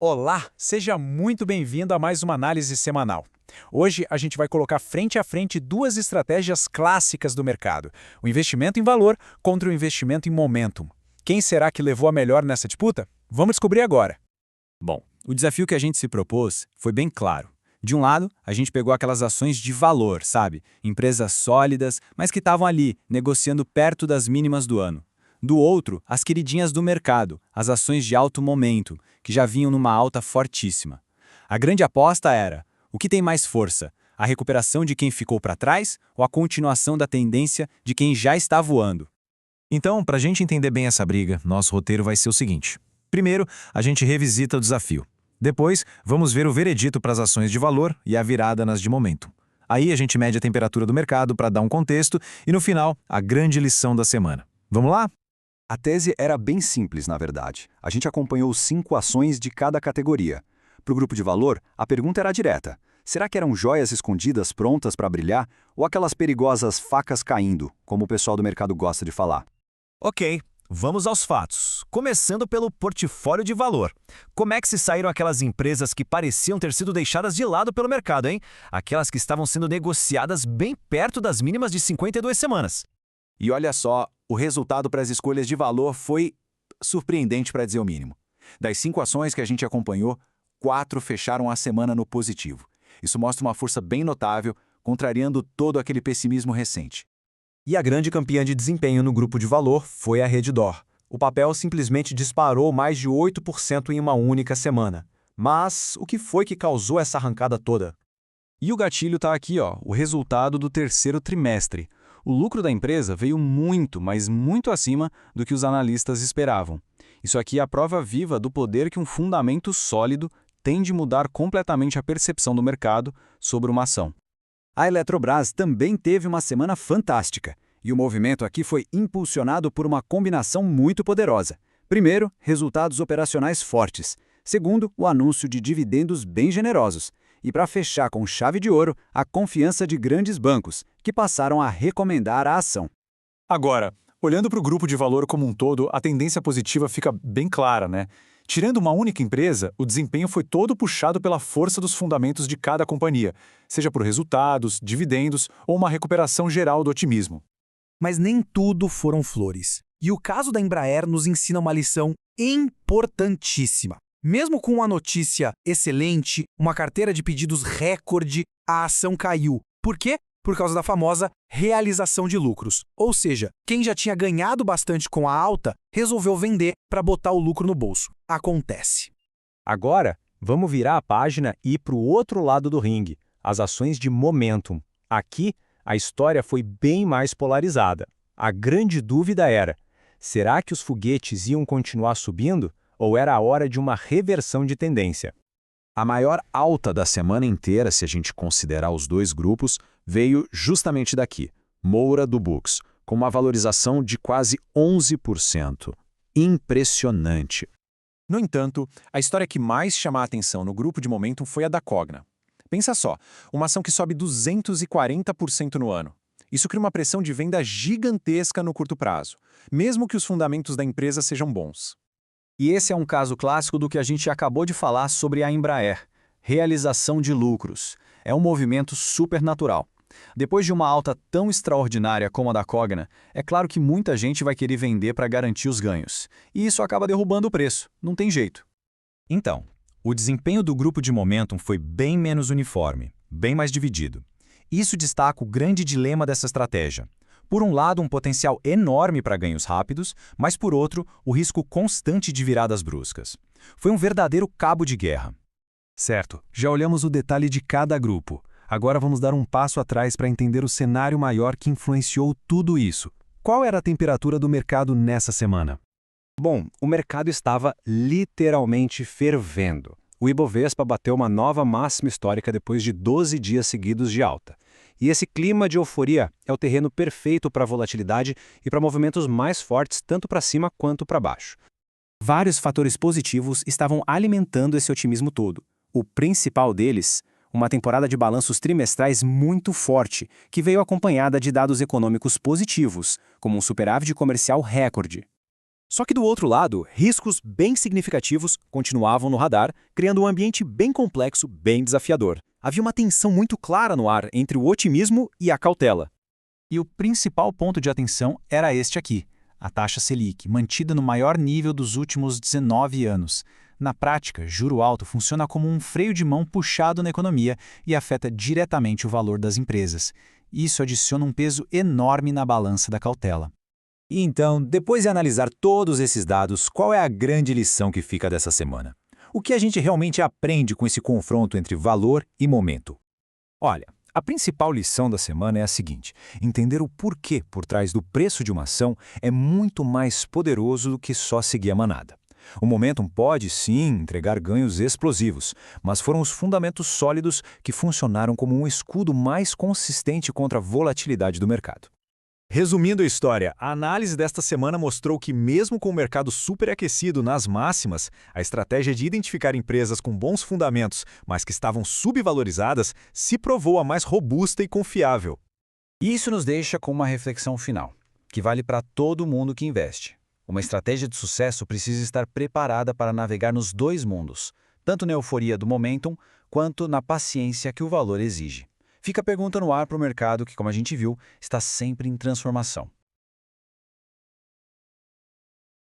Olá, seja muito bem-vindo a mais uma análise semanal. Hoje a gente vai colocar frente a frente duas estratégias clássicas do mercado: o investimento em valor contra o investimento em momentum. Quem será que levou a melhor nessa disputa? Vamos descobrir agora. Bom, o desafio que a gente se propôs foi bem claro. De um lado, a gente pegou aquelas ações de valor, sabe? Empresas sólidas, mas que estavam ali, negociando perto das mínimas do ano. Do outro, as queridinhas do mercado, as ações de alto momento, que já vinham numa alta fortíssima. A grande aposta era: o que tem mais força? A recuperação de quem ficou para trás ou a continuação da tendência de quem já está voando? Então, para a gente entender bem essa briga, nosso roteiro vai ser o seguinte. Primeiro, a gente revisita o desafio. Depois, vamos ver o veredito para as ações de valor e a virada nas de momento. Aí a gente mede a temperatura do mercado para dar um contexto e, no final, a grande lição da semana. Vamos lá? A tese era bem simples, na verdade. A gente acompanhou 5 ações de cada categoria. Para o grupo de valor, a pergunta era direta. Será que eram joias escondidas prontas para brilhar ou aquelas perigosas facas caindo, como o pessoal do mercado gosta de falar? Ok, vamos aos fatos. Começando pelo portfólio de valor. Como é que se saíram aquelas empresas que pareciam ter sido deixadas de lado pelo mercado, hein? Aquelas que estavam sendo negociadas bem perto das mínimas de 52 semanas. E olha só, o resultado para as escolhas de valor foi surpreendente, para dizer o mínimo. Das 5 ações que a gente acompanhou, 4 fecharam a semana no positivo. Isso mostra uma força bem notável, contrariando todo aquele pessimismo recente. E a grande campeã de desempenho no grupo de valor foi a Redditor. O papel simplesmente disparou mais de 8% em uma única semana. Mas o que foi que causou essa arrancada toda? E o gatilho está aqui, ó, o resultado do terceiro trimestre. O lucro da empresa veio muito, mas muito acima do que os analistas esperavam. Isso aqui é a prova viva do poder que um fundamento sólido tem de mudar completamente a percepção do mercado sobre uma ação. A Eletrobras também teve uma semana fantástica. E o movimento aqui foi impulsionado por uma combinação muito poderosa. Primeiro, resultados operacionais fortes. Segundo, o anúncio de dividendos bem generosos. E para fechar com chave de ouro, a confiança de grandes bancos, que passaram a recomendar a ação. Agora, olhando para o grupo de valor como um todo, a tendência positiva fica bem clara, né? Tirando uma única empresa, o desempenho foi todo puxado pela força dos fundamentos de cada companhia, seja por resultados, dividendos ou uma recuperação geral do otimismo. Mas nem tudo foram flores. E o caso da Embraer nos ensina uma lição importantíssima. Mesmo com uma notícia excelente, uma carteira de pedidos recorde, a ação caiu. Por quê? Por causa da famosa realização de lucros. Ou seja, quem já tinha ganhado bastante com a alta, resolveu vender para botar o lucro no bolso. Acontece. Agora, vamos virar a página e ir para o outro lado do ringue, as ações de momentum. Aqui, a história foi bem mais polarizada. A grande dúvida era: será que os foguetes iam continuar subindo ou era a hora de uma reversão de tendência? A maior alta da semana inteira, se a gente considerar os dois grupos, veio justamente daqui, Moura do Bux, com uma valorização de quase 11%. Impressionante. No entanto, a história que mais chama a atenção no grupo de momentum foi a da Cogna. Pensa só, uma ação que sobe 240% no ano. Isso cria uma pressão de venda gigantesca no curto prazo, mesmo que os fundamentos da empresa sejam bons. E esse é um caso clássico do que a gente acabou de falar sobre a Embraer. Realização de lucros. É um movimento supernatural. Depois de uma alta tão extraordinária como a da Cogna, é claro que muita gente vai querer vender para garantir os ganhos. E isso acaba derrubando o preço. Não tem jeito. Então, o desempenho do grupo de momentum foi bem menos uniforme, bem mais dividido. Isso destaca o grande dilema dessa estratégia. Por um lado, um potencial enorme para ganhos rápidos, mas por outro, o risco constante de viradas bruscas. Foi um verdadeiro cabo de guerra. Certo, já olhamos o detalhe de cada grupo. Agora vamos dar um passo atrás para entender o cenário maior que influenciou tudo isso. Qual era a temperatura do mercado nessa semana? Bom, o mercado estava literalmente fervendo. O Ibovespa bateu uma nova máxima histórica depois de 12 dias seguidos de alta. E esse clima de euforia é o terreno perfeito para volatilidade e para movimentos mais fortes tanto para cima quanto para baixo. Vários fatores positivos estavam alimentando esse otimismo todo. O principal deles, uma temporada de balanços trimestrais muito forte, que veio acompanhada de dados econômicos positivos, como um superávit comercial recorde. Só que do outro lado, riscos bem significativos continuavam no radar, criando um ambiente bem complexo, bem desafiador. Havia uma tensão muito clara no ar entre o otimismo e a cautela. E o principal ponto de atenção era este aqui, a taxa Selic, mantida no maior nível dos últimos 19 anos. Na prática, juro alto funciona como um freio de mão puxado na economia e afeta diretamente o valor das empresas. Isso adiciona um peso enorme na balança da cautela. E então, depois de analisar todos esses dados, qual é a grande lição que fica dessa semana? O que a gente realmente aprende com esse confronto entre valor e momento? Olha, a principal lição da semana é a seguinte: entender o porquê por trás do preço de uma ação é muito mais poderoso do que só seguir a manada. O momentum pode, sim, entregar ganhos explosivos, mas foram os fundamentos sólidos que funcionaram como um escudo mais consistente contra a volatilidade do mercado. Resumindo a história, a análise desta semana mostrou que, mesmo com o mercado superaquecido nas máximas, a estratégia de identificar empresas com bons fundamentos, mas que estavam subvalorizadas, se provou a mais robusta e confiável. Isso nos deixa com uma reflexão final, que vale para todo mundo que investe. Uma estratégia de sucesso precisa estar preparada para navegar nos dois mundos, tanto na euforia do momentum, quanto na paciência que o valor exige. Fica a pergunta no ar para o mercado que, como a gente viu, está sempre em transformação.